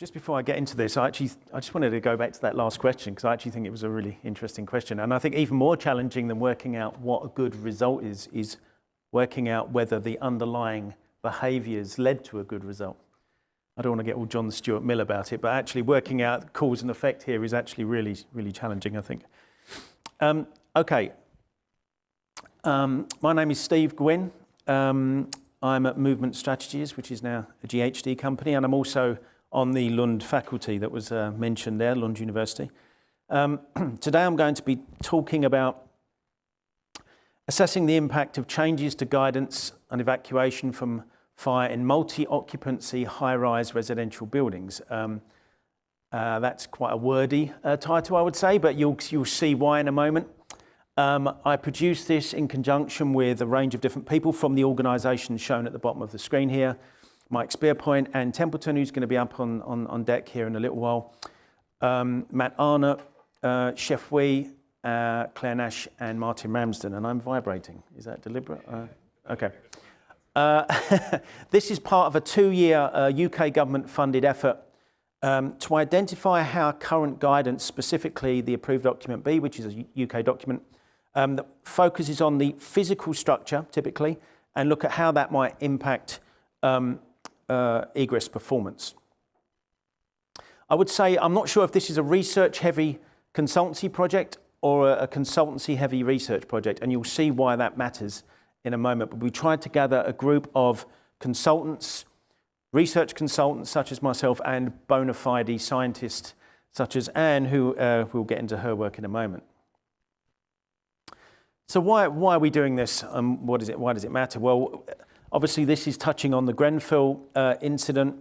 just before I get into this, I just wanted to go back to that last question because I actually think it was a really interesting question. And I think even more challenging than working out what a good result is working out whether the underlying behaviours led to a good result. I don't want to get all John Stuart Mill about it, but actually working out cause and effect here is actually really, really challenging, I think. Okay. My name is Steve Gwynne. I'm at Movement Strategies, which is now a GHD company, and I'm also on the Lund faculty that was mentioned there, Lund University. Today I'm going to be talking about assessing the impact of changes to guidance and evacuation from fire in multi-occupancy high-rise residential buildings. That's quite a wordy title, I would say, but you'll see why in a moment. I produced this in conjunction with a range of different people from the organisations shown at the bottom of the screen here. Mike Spearpoint and Templeton, who's going to be up on deck here in a little while. Matt Arnott, Chef Wee, Claire Nash and Martin Ramsden. And I'm vibrating. Is that deliberate? Okay. This is part of a 2-year UK government-funded effort to identify how current guidance, specifically the approved document B, which is a UK document, that focuses on the physical structure, typically, and look at how that might impact egress performance. I would say I'm not sure if this is a research-heavy consultancy project or a consultancy-heavy research project, and you'll see why that matters in a moment. But we tried to gather a group of consultants, research consultants such as myself, and bona fide scientists such as Anne, who we'll get into her work in a moment. So why are we doing this? Why does it matter? Well, obviously this is touching on the Grenfell incident.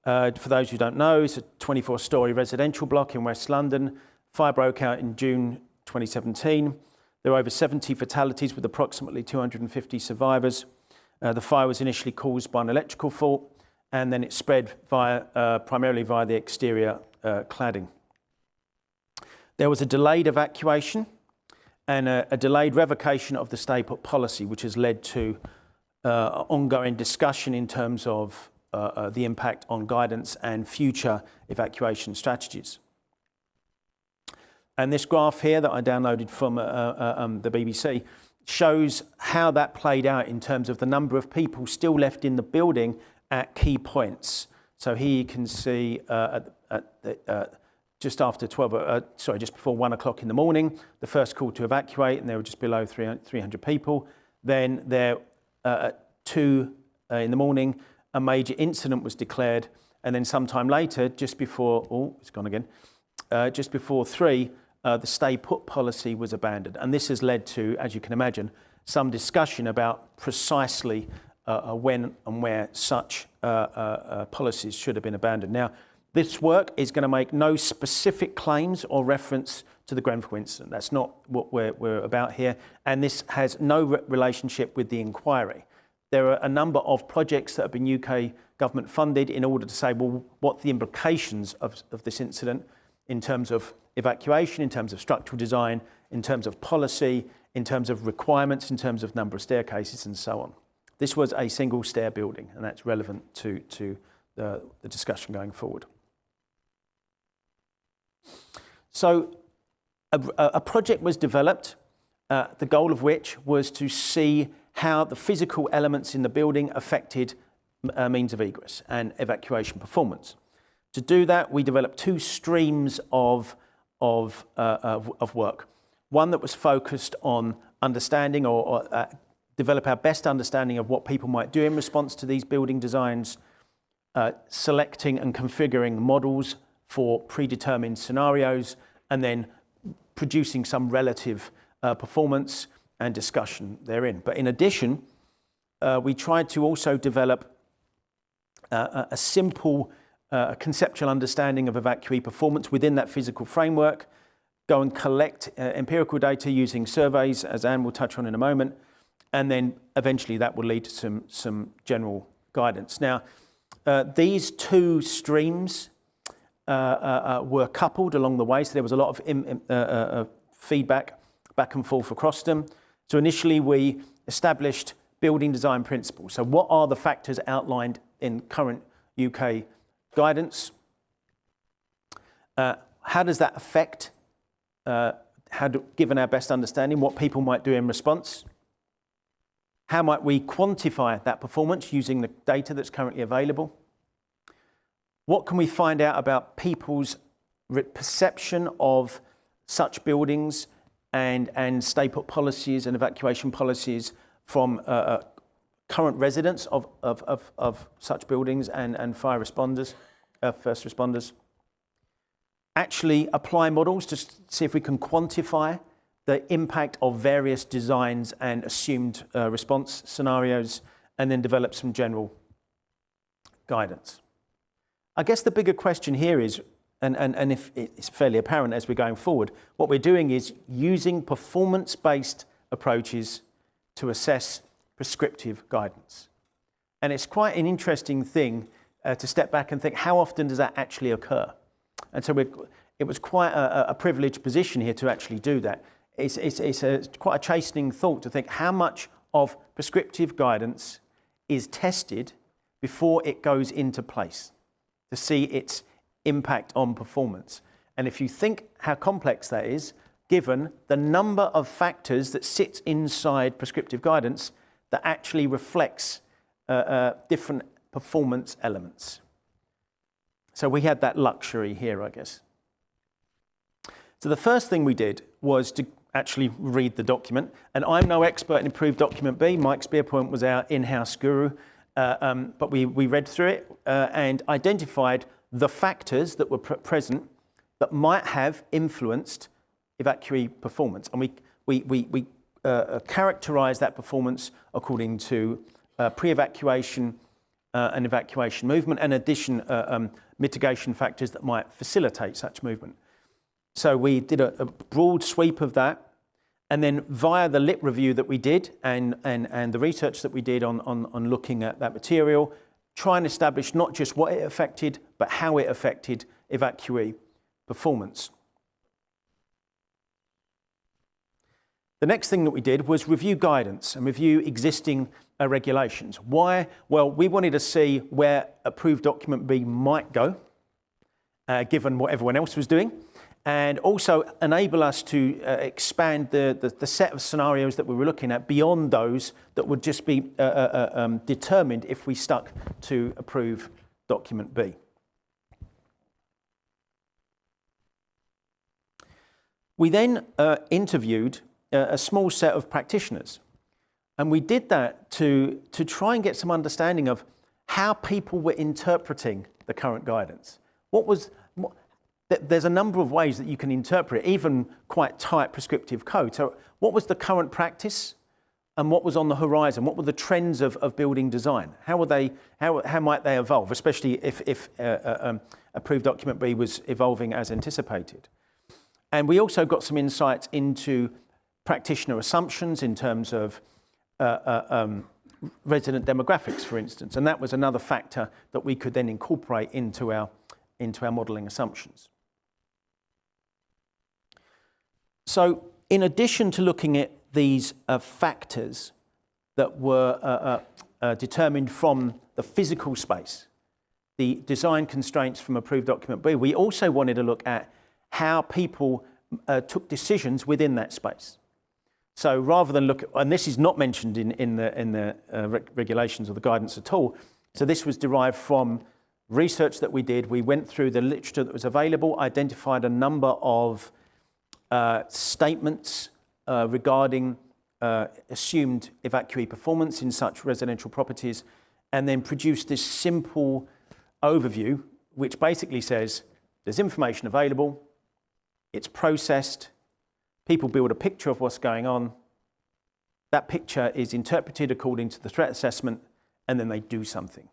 For those who don't know, it's a 24-storey residential block in West London. Fire broke out in June 2017. There were over 70 fatalities with approximately 250 survivors. The fire was initially caused by an electrical fault, and then it spread primarily via the exterior cladding. There was a delayed evacuation and a delayed revocation of the stay put policy, which has led to ongoing discussion in terms of the impact on guidance and future evacuation strategies. And this graph here that I downloaded from the BBC shows how that played out in terms of the number of people still left in the building at key points. So here you can see just before 1 o'clock in the morning, the first call to evacuate, and there were just below 300 people. Then there, at 2 in the morning, a major incident was declared, and then sometime later, just before, it's gone again, just before 3, the stay put policy was abandoned. And this has led to, as you can imagine, some discussion about precisely when and where such policies should have been abandoned. Now, this work is going to make no specific claims or reference to the Grenfell incident. That's not what we're about here. And this has no relationship with the inquiry. There are a number of projects that have been UK government funded in order to say, well, what the implications of this incident in terms of evacuation, in terms of structural design, in terms of policy, in terms of requirements, in terms of number of staircases and so on. This was a single stair building, and that's relevant to the discussion going forward. So a project was developed, the goal of which was to see how the physical elements in the building affected means of egress and evacuation performance. To do that, we developed 2 streams of work. One that was focused on understanding or develop our best understanding of what people might do in response to these building designs, selecting and configuring models for predetermined scenarios, and then producing some relative performance and discussion therein. But in addition, we tried to also develop a simple conceptual understanding of evacuee performance within that physical framework, go and collect empirical data using surveys, as Anne will touch on in a moment, and then eventually that will lead to some general guidance. Now, these 2 streams were coupled along the way, so there was a lot of feedback back and forth across them. So initially we established building design principles. So what are the factors outlined in current UK guidance? How does that affect, given our best understanding, what people might do in response? How might we quantify that performance using the data that's currently available? What can we find out about people's perception of such buildings and stay put policies and evacuation policies from current residents of such buildings and fire responders, first responders? Actually apply models to see if we can quantify the impact of various designs and assumed response scenarios, and then develop some general guidance. I guess the bigger question here is, and if it's fairly apparent as we're going forward, what we're doing is using performance-based approaches to assess prescriptive guidance. And it's quite an interesting thing to step back and think, how often does that actually occur? And so it was quite a privileged position here to actually do that. It's quite a chastening thought to think how much of prescriptive guidance is tested before it goes into place to see its impact on performance. And if you think how complex that is, given the number of factors that sit inside prescriptive guidance that actually reflects different performance elements. So we had that luxury here, I guess. So the first thing we did was to actually read the document. And I'm no expert in Approved Document B. Mike Spearpoint was our in-house guru. But we read through it and identified the factors that were present that might have influenced evacuee performance. And we characterised that performance according to pre-evacuation and evacuation movement, and addition mitigation factors that might facilitate such movement. So we did a broad sweep of that, and then via the lit review that we did and the research that we did on looking at that material, try and establish not just what it affected, but how it affected evacuee performance. The next thing that we did was review guidance and review existing regulations. Why? Well, we wanted to see where Approved Document B might go, given what everyone else was doing, and also enable us to expand the set of scenarios that we were looking at beyond those that would just be determined if we stuck to Approved Document B. We then interviewed a small set of practitioners, and we did that to try and get some understanding of how people were interpreting the current guidance. There's a number of ways that you can interpret even quite tight prescriptive code. So what was the current practice and what was on the horizon? What were the trends of building design? How might they evolve, especially if Approved Document B was evolving as anticipated? And we also got some insights into practitioner assumptions in terms of resident demographics, for instance. And that was another factor that we could then incorporate into our modelling assumptions. So in addition to looking at these factors that were determined from the physical space, the design constraints from Approved Document B, we also wanted to look at how people took decisions within that space. So rather than look, and this is not mentioned in the regulations or the guidance at all, so this was derived from research that we did. We went through the literature that was available, identified a number of statements regarding assumed evacuee performance in such residential properties, and then produced this simple overview, which basically says there's information available, it's processed, people build a picture of what's going on, that picture is interpreted according to the threat assessment, and then they do something.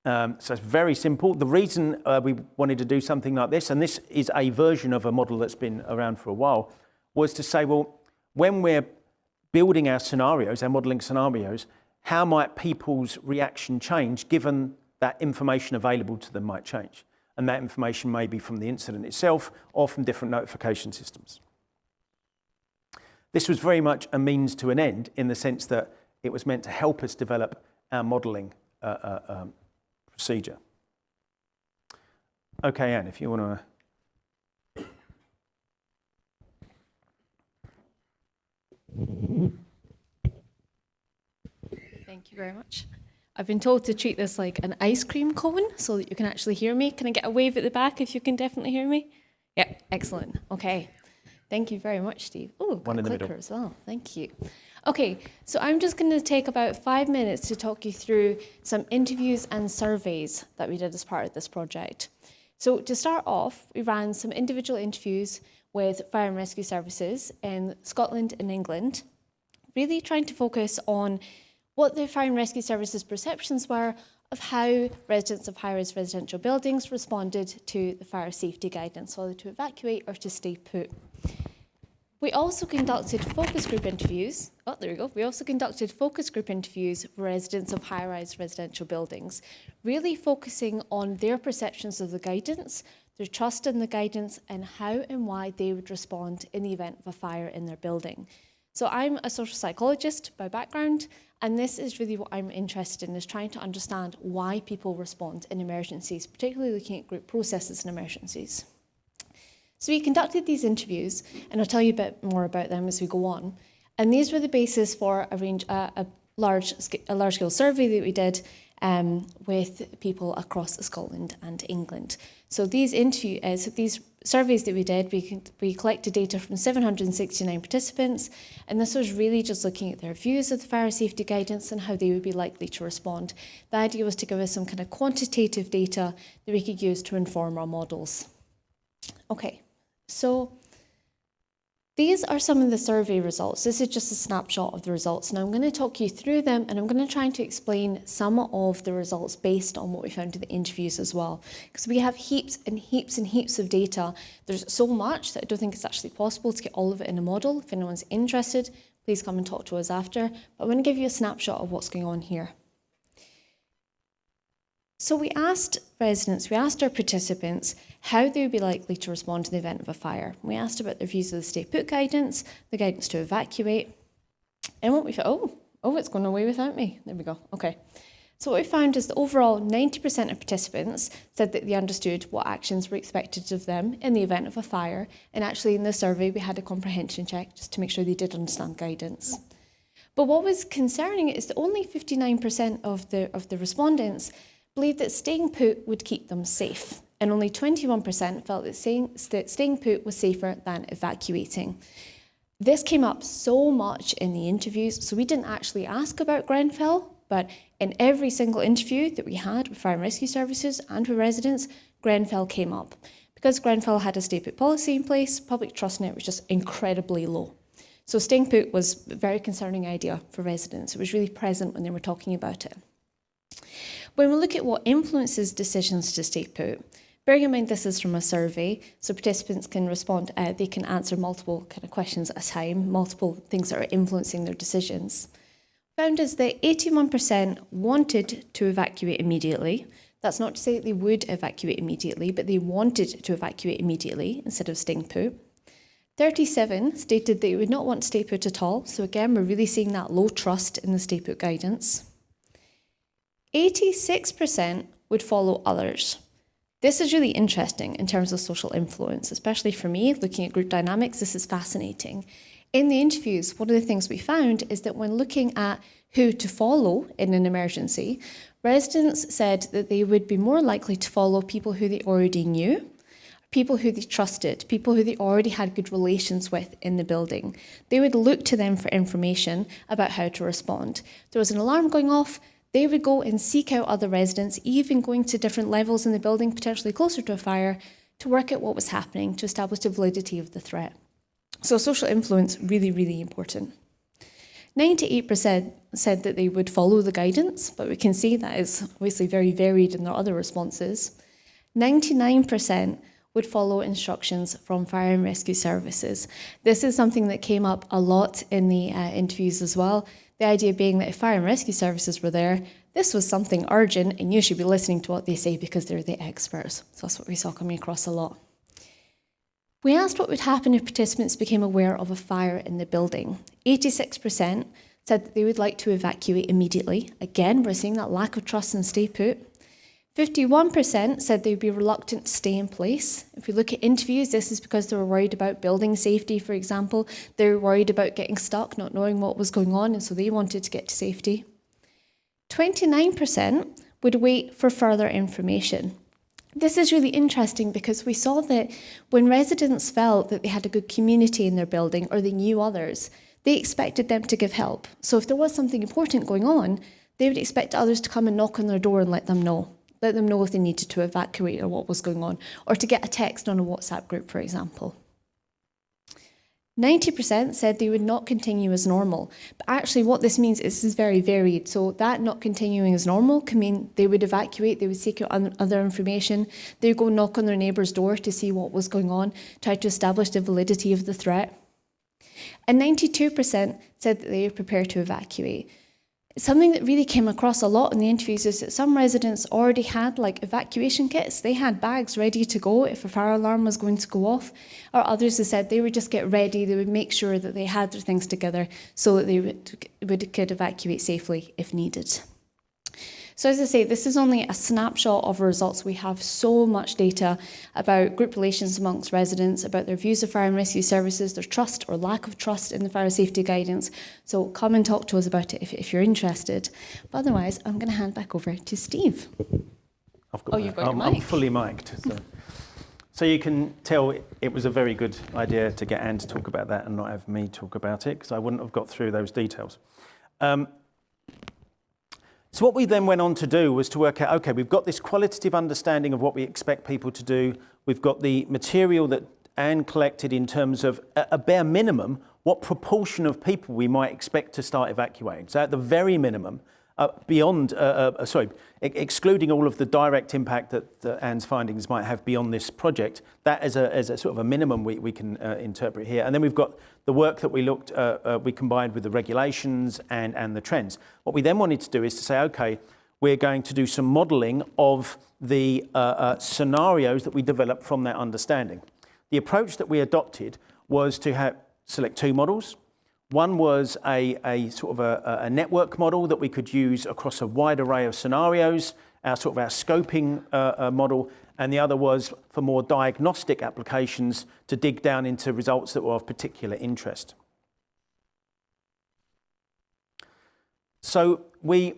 So it's very simple. The reason we wanted to do something like this, and this is a version of a model that's been around for a while, was to say, well, when we're building our scenarios, our modelling scenarios, how might people's reaction change given that information available to them might change? And that information may be from the incident itself or from different notification systems. This was very much a means to an end in the sense that it was meant to help us develop our modelling procedure. Okay, Anne, if you want to... Thank you very much. I've been told to treat this like an ice cream cone so that you can actually hear me. Can I get a wave at the back if you can definitely hear me? Yeah, excellent. Okay. Thank you very much, Steve. Oh, got a clicker as well. Thank you. Okay, so I'm just going to take about 5 minutes to talk you through some interviews and surveys that we did as part of this project. So to start off, we ran some individual interviews with fire and rescue services in Scotland and England, really trying to focus on what the fire and rescue services perceptions were of how residents of high-rise residential buildings responded to the fire safety guidance, whether to evacuate or to stay put. We also conducted focus group interviews. Oh, there we go. We also conducted focus group interviews with residents of high-rise residential buildings, really focusing on their perceptions of the guidance, their trust in the guidance, and how and why they would respond in the event of a fire in their building. So I'm a social psychologist by background, and this is really what I'm interested in, is trying to understand why people respond in emergencies, particularly looking at group processes in emergencies. So we conducted these interviews, and I'll tell you a bit more about them as we go on. And these were the basis for a large-scale survey that we did with people across Scotland and England. So these surveys that we did, we collected data from 769 participants, and this was really just looking at their views of the fire safety guidance and how they would be likely to respond. The idea was to give us some kind of quantitative data that we could use to inform our models. Okay, so these are some of the survey results. This is just a snapshot of the results. Now I'm going to talk you through them, and I'm going to try to explain some of the results based on what we found in the interviews as well. Because we have heaps and heaps and heaps of data. There's so much that I don't think it's actually possible to get all of it in a model. If anyone's interested, please come and talk to us after. But I'm going to give you a snapshot of what's going on here. So we asked residents, we asked our participants how they would be likely to respond in the event of a fire. We asked about their views of the stay put guidance, the guidance to evacuate, and what we found, oh, it's gone away without me. There we go, okay. So what we found is that overall 90% of participants said that they understood what actions were expected of them in the event of a fire, and actually in the survey we had a comprehension check just to make sure they did understand guidance. But what was concerning is that only 59% of the respondents believed that staying put would keep them safe, and only 21% felt that staying put was safer than evacuating. This came up so much in the interviews, so we didn't actually ask about Grenfell, but in every single interview that we had with fire and rescue services and with residents, Grenfell came up. Because Grenfell had a stay put policy in place, public trust in it was just incredibly low. So staying put was a very concerning idea for residents. It was really present when they were talking about it. When we look at what influences decisions to stay put, bearing in mind this is from a survey, so participants can respond, they can answer multiple kind of questions at a time, multiple things that are influencing their decisions. Found is that 81% wanted to evacuate immediately. That's not to say that they would evacuate immediately, but they wanted to evacuate immediately instead of staying put. 37 stated they would not want to stay put at all, so again we're really seeing that low trust in the stay put guidance. 86% would follow others. This is really interesting in terms of social influence, especially for me, looking at group dynamics, this is fascinating. In the interviews, one of the things we found is that when looking at who to follow in an emergency, residents said that they would be more likely to follow people who they already knew, people who they trusted, people who they already had good relations with in the building. They would look to them for information about how to respond. There was an alarm going off, they would go and seek out other residents, even going to different levels in the building, potentially closer to a fire, to work out what was happening, to establish the validity of the threat. So social influence, really, really important. 98% said that they would follow the guidance, but we can see that is obviously very varied in their other responses. 99% would follow instructions from fire and rescue services. This is something that came up a lot in the interviews as well. The idea being that if fire and rescue services were there, this was something urgent and you should be listening to what they say because they're the experts. So that's what we saw coming across a lot. We asked what would happen if participants became aware of a fire in the building. 86% said that they would like to evacuate immediately. Again, we're seeing that lack of trust and stay put. 51% said they'd be reluctant to stay in place. If we look at interviews, this is because they were worried about building safety, for example. They were worried about getting stuck, not knowing what was going on, and so they wanted to get to safety. 29% would wait for further information. This is really interesting because we saw that when residents felt that they had a good community in their building or they knew others, they expected them to give help. So if there was something important going on, they would expect others to come and knock on their door and let them know if they needed to evacuate or what was going on, or to get a text on a WhatsApp group, for example. 90% said they would not continue as normal. But actually what this means is this is very varied. So that not continuing as normal can mean they would evacuate, they would seek out other information, they would go knock on their neighbour's door to see what was going on, try to establish the validity of the threat. And 92% said that they were prepared to evacuate. Something that really came across a lot in the interviews is that some residents already had like evacuation kits. They had bags ready to go if a fire alarm was going to go off. Or others who said they would just get ready, they would make sure that they had their things together so that they could evacuate safely if needed. So as I say, this is only a snapshot of results. We have so much data about group relations amongst residents, about their views of fire and rescue services, their trust or lack of trust in the fire safety guidance. So come and talk to us about it if you're interested. But otherwise, I'm going to hand back over to Steve. You've got your mic. I'm fully mic'd. So you can tell it was a very good idea to get Anne to talk about that and not have me talk about it, because I wouldn't have got through those details. So what we then went on to do was to work out, okay, we've got this qualitative understanding of what we expect people to do. We've got the material that Anne collected in terms of, a bare minimum, what proportion of people we might expect to start evacuating. So at the very minimum, excluding all of the direct impact that Anne's findings might have beyond this project, that as a sort of a minimum we can interpret here. And then we've got the work that we combined with the regulations and the trends. What we then wanted to do is to say, okay, we're going to do some modelling of the scenarios that we developed from that understanding. The approach that we adopted was to select two models. One was a sort of a network model that we could use across a wide array of scenarios, our scoping model, and the other was for more diagnostic applications to dig down into results that were of particular interest. So we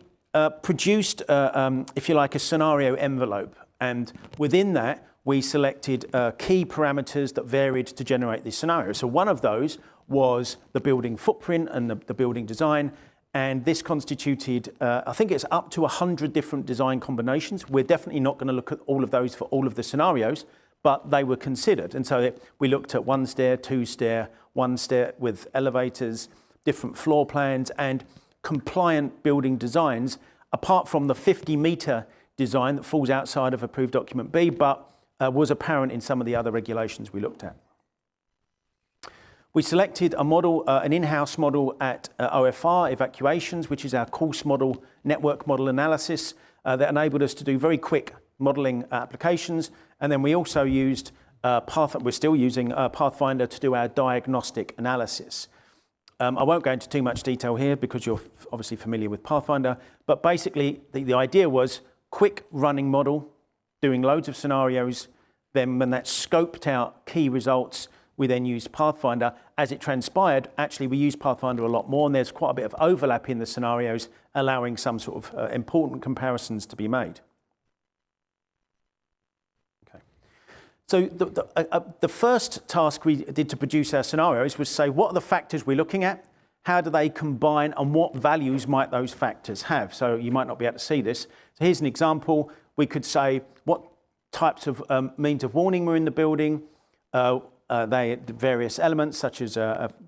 produced, if you like, a scenario envelope, and within that we selected key parameters that varied to generate this scenario. So one of those was the building footprint and the building design, and this constituted, I think it's up to 100 different design combinations. We're definitely not going to look at all of those for all of the scenarios, but they were considered. And so we looked at 1 stair, 2 stair, 1 stair with elevators, different floor plans, and compliant building designs, apart from the 50-metre design that falls outside of approved document B, but was apparent in some of the other regulations we looked at. We selected a model, an in-house model at OFR, Evacuations, which is our course model, network model analysis that enabled us to do very quick modelling applications. And then we also used, we're still using Pathfinder to do our diagnostic analysis. I won't go into too much detail here because you're obviously familiar with Pathfinder, but basically the idea was quick running model, doing loads of scenarios, then when that's scoped out key results, we then used Pathfinder. As it transpired, actually we used Pathfinder a lot more, and there's quite a bit of overlap in the scenarios, allowing some sort of important comparisons to be made. Okay. So the first task we did to produce our scenarios was say, what are the factors we're looking at? How do they combine, and what values might those factors have? So you might not be able to see this. So here's an example. We could say what types of means of warning were in the building, various elements such as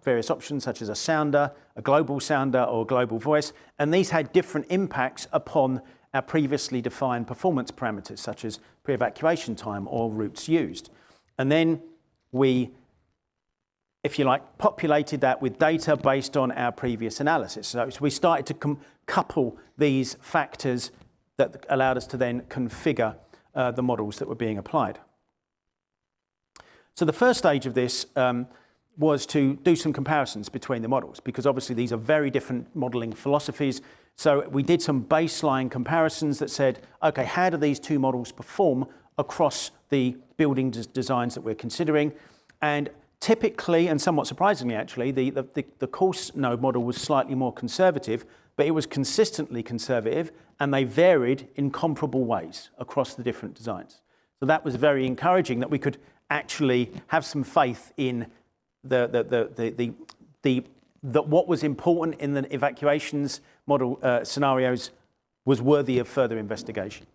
various options such as a sounder, a global sounder or a global voice, and these had different impacts upon our previously defined performance parameters such as pre-evacuation time or routes used. And then we, if you like, populated that with data based on our previous analysis. So we started to couple these factors that allowed us to then configure the models that were being applied. So the first stage of this was to do some comparisons between the models, because obviously these are very different modelling philosophies. So we did some baseline comparisons that said, okay, how do these two models perform across the building designs that we're considering? And typically, and somewhat surprisingly actually, the coarse node model was slightly more conservative, but it was consistently conservative, and they varied in comparable ways across the different designs. So that was very encouraging, that we could actually have some faith in that what was important in the evacuations model scenarios was worthy of further investigation.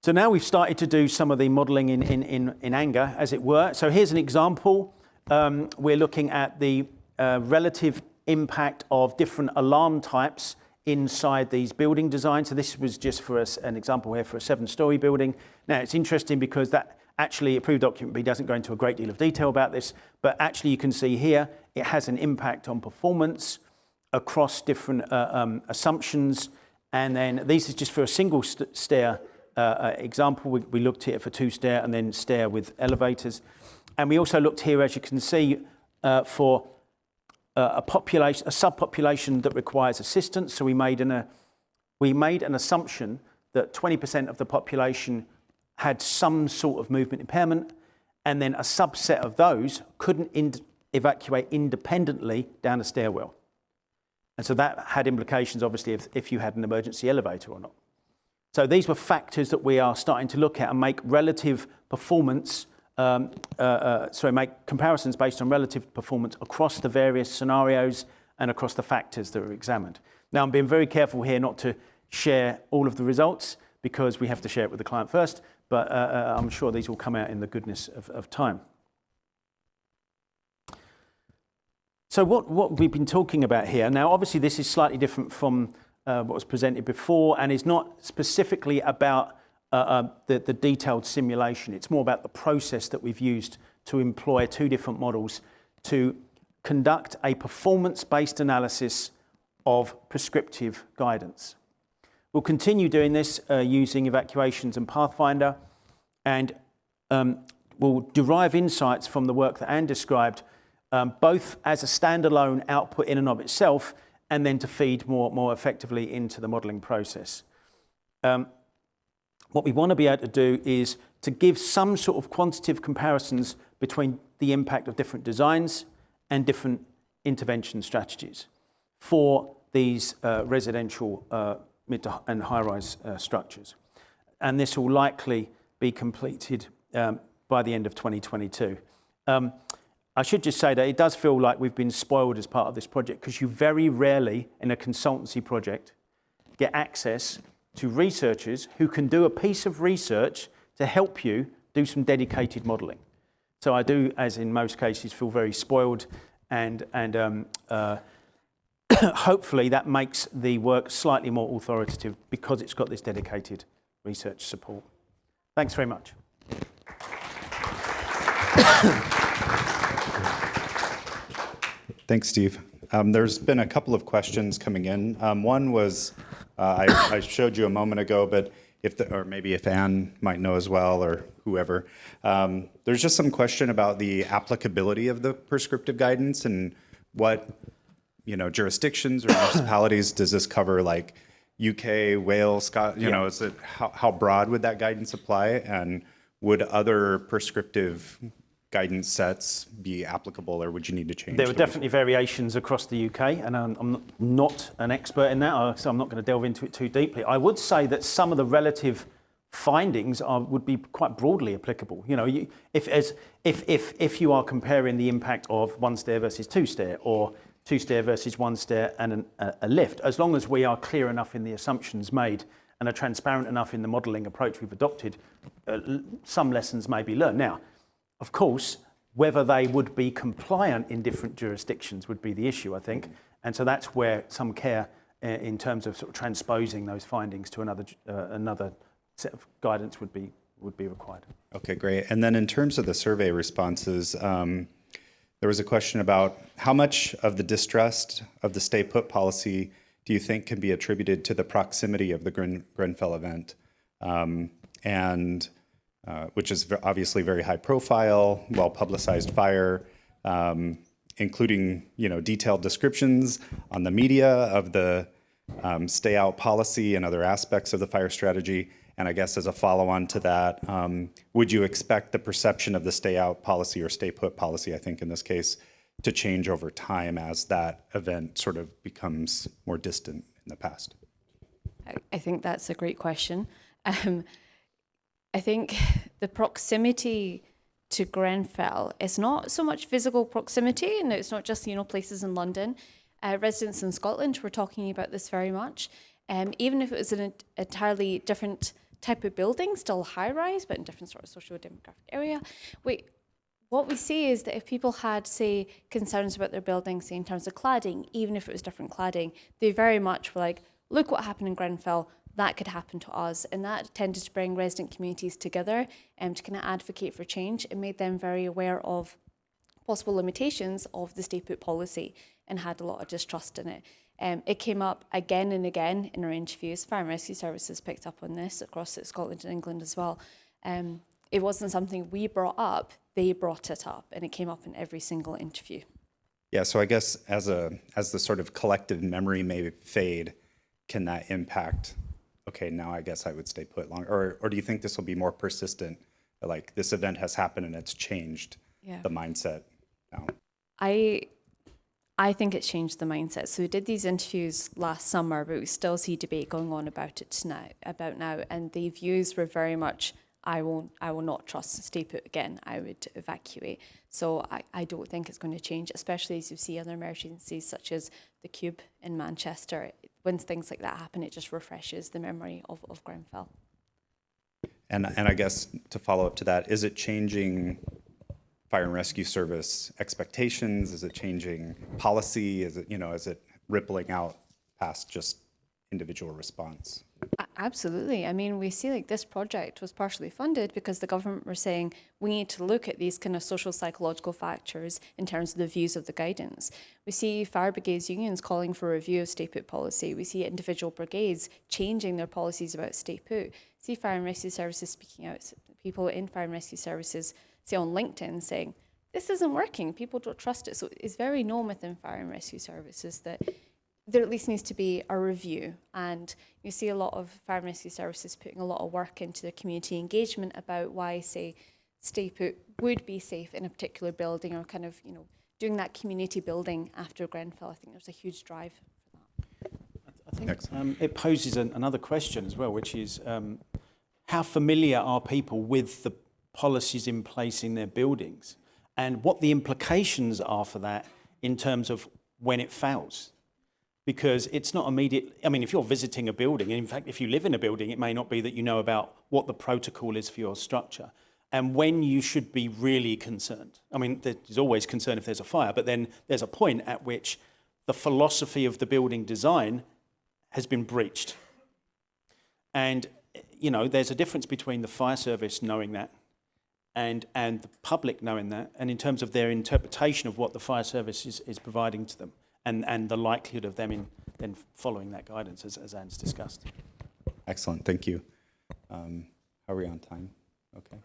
So now we've started to do some of the modelling in anger, as it were. So here's an example. We're looking at the relative impact of different alarm types inside these building designs. So this was just for us an example here for a 7-storey building. Now it's interesting because that actually approved document B doesn't go into a great deal of detail about this, but actually you can see here it has an impact on performance across different assumptions. And then this is just for a single stair example. We looked at it for 2-stair and then stair with elevators. And we also looked here, as you can see, for a subpopulation that requires assistance. So we made an assumption that 20% of the population had some sort of movement impairment, and then a subset of those couldn't evacuate independently down a stairwell. And so that had implications, obviously, if you had an emergency elevator or not. So these were factors that we are starting to look at and make relative performance, make comparisons based on relative performance across the various scenarios and across the factors that are examined. Now, I'm being very careful here not to share all of the results because we have to share it with the client first, but I'm sure these will come out in the goodness of time. So what we've been talking about here, now obviously this is slightly different from what was presented before and is not specifically about the detailed simulation. It's more about the process that we've used to employ two different models to conduct a performance-based analysis of prescriptive guidance. We'll continue doing this using Evacuations and Pathfinder, and we'll derive insights from the work that Anne described, both as a standalone output in and of itself, and then to feed more effectively into the modelling process. What we want to be able to do is to give some sort of quantitative comparisons between the impact of different designs and different intervention strategies for these residential mid and high-rise structures. And this will likely be completed by the end of 2022. I should just say that it does feel like we've been spoiled as part of this project, because you very rarely in a consultancy project get access to researchers who can do a piece of research to help you do some dedicated modelling. So I do, as in most cases, feel very spoiled, and hopefully that makes the work slightly more authoritative because it's got this dedicated research support. Thanks very much. Thanks, Steve. There's been a couple of questions coming in. One was, I showed you a moment ago, but or maybe if Anne might know as well, or whoever. There's just some question about the applicability of the prescriptive guidance and what, jurisdictions or municipalities does this cover, like UK, Wales, Scotland, is it, how broad would that guidance apply? And would other prescriptive guidance sets be applicable, or would you need to change? There were definitely variations across the UK, and I'm not an expert in that, so I'm not going to delve into it too deeply. I would say that some of the relative findings would be quite broadly applicable. If you are comparing the impact of 1-stair versus 2-stair, or 2-stair versus 1-stair and a lift, as long as we are clear enough in the assumptions made and are transparent enough in the modelling approach we've adopted, some lessons may be learned. Now, of course, whether they would be compliant in different jurisdictions would be the issue, I think. And so that's where some care in terms of sort of transposing those findings to another set of guidance would be required. Okay, great. And then in terms of the survey responses, there was a question about how much of the distrust of the stay put policy do you think can be attributed to the proximity of the Grenfell event? which is obviously very high profile, well-publicized fire, including detailed descriptions on the media of the stay out policy and other aspects of the fire strategy. And I guess as a follow-on to that, would you expect the perception of the stay out policy or stay put policy, I think in this case, to change over time as that event sort of becomes more distant in the past? I think that's a great question. I think the proximity to Grenfell is not so much physical proximity, and it's not just places in London. Residents in Scotland were talking about this very much. Even if it was an entirely different type of building, still high-rise, but in different sort of socio-demographic area. What we see is that if people had, say, concerns about their building, say, in terms of cladding, even if it was different cladding, they very much were like, look what happened in Grenfell, that could happen to us. And that tended to bring resident communities together to kind of advocate for change. It made them very aware of possible limitations of the stay put policy and had a lot of distrust in it. It came up again and again in our interviews. Fire and Rescue Services picked up on this across Scotland and England as well. It wasn't something we brought up, they brought it up, and it came up in every single interview. Yeah, so I guess as the sort of collective memory may fade, can that impact, okay, now I guess I would stay put longer? Or do you think this will be more persistent? Like this event has happened and it's changed the mindset now? I think it's changed the mindset. So we did these interviews last summer, but we still see debate going on about it now. And the views were very much, I will not trust stay put again. I would evacuate. So I don't think it's going to change, especially as you see other emergencies such as the Cube in Manchester. When things like that happen, it just refreshes the memory of Grenfell. And I guess to follow up to that, is it changing Fire and Rescue Service expectations? Is it changing policy? Is it rippling out past just individual response? Absolutely. I mean, we see like this project was partially funded because the government were saying we need to look at these kind of social psychological factors in terms of the views of the guidance. We see fire brigades unions calling for a review of stay put policy. We see individual brigades changing their policies about stay put. See Fire and Rescue Services speaking out, people in Fire and Rescue Services say on LinkedIn saying, this isn't working, people don't trust it. So it's very known within Fire and Rescue Services that there at least needs to be a review. And you see a lot of Fire and Rescue Services putting a lot of work into their community engagement about why, say, stay put would be safe in a particular building, or kind of, doing that community building after Grenfell. I think there's a huge drive for that. I think it poses another question as well, which is how familiar are people with the policies in place in their buildings, and what the implications are for that in terms of when it fails? Because it's not immediate. I mean, if you're visiting a building, and in fact, if you live in a building, it may not be that you know about what the protocol is for your structure and when you should be really concerned. I mean, there's always concern if there's a fire, but then there's a point at which the philosophy of the building design has been breached. And, there's a difference between the fire service knowing that and the public knowing that, and in terms of their interpretation of what the fire service is providing to them. And the likelihood of them then following that guidance, as Anne's discussed. Excellent, thank you. Are we on time? Okay,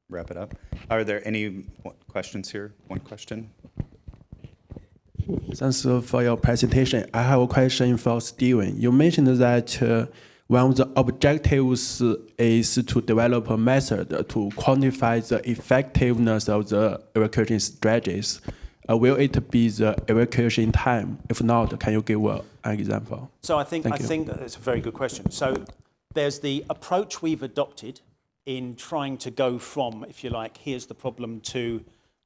wrap it up. Are there any questions here? One question? Thanks for your presentation. I have a question for Steven. You mentioned that one of the objectives is to develop a method to quantify the effectiveness of the evacuation strategies. Will it be the evacuation time? If not, can you give an example? So I think that's a very good question. So there's the approach we've adopted in trying to go from, if you like, here's the problem to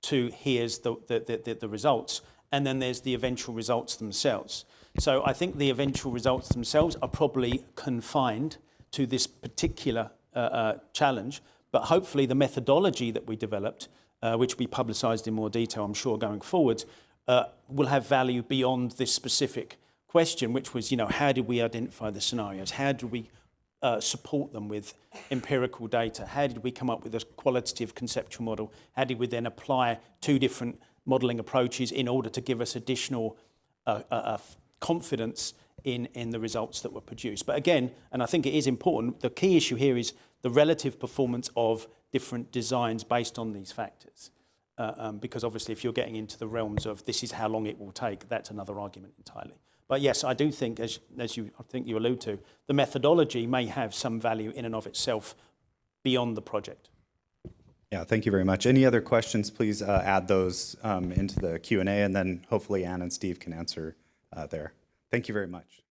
here's the results, and then there's the eventual results themselves. So I think the eventual results themselves are probably confined to this particular challenge, but hopefully the methodology that we developed, which we publicised in more detail, I'm sure, going forward, will have value beyond this specific question, which was, how did we identify the scenarios? How did we support them with empirical data? How did we come up with a qualitative conceptual model? How did we then apply two different modelling approaches in order to give us additional confidence in the results that were produced? But again, and I think it is important, the key issue here is the relative performance of different designs based on these factors. Because obviously if you're getting into the realms of this is how long it will take, that's another argument entirely. But yes, I do think, as I think you allude to, the methodology may have some value in and of itself beyond the project. Yeah, thank you very much. Any other questions, please add those into the Q&A, and then hopefully Anne and Steve can answer there. Thank you very much.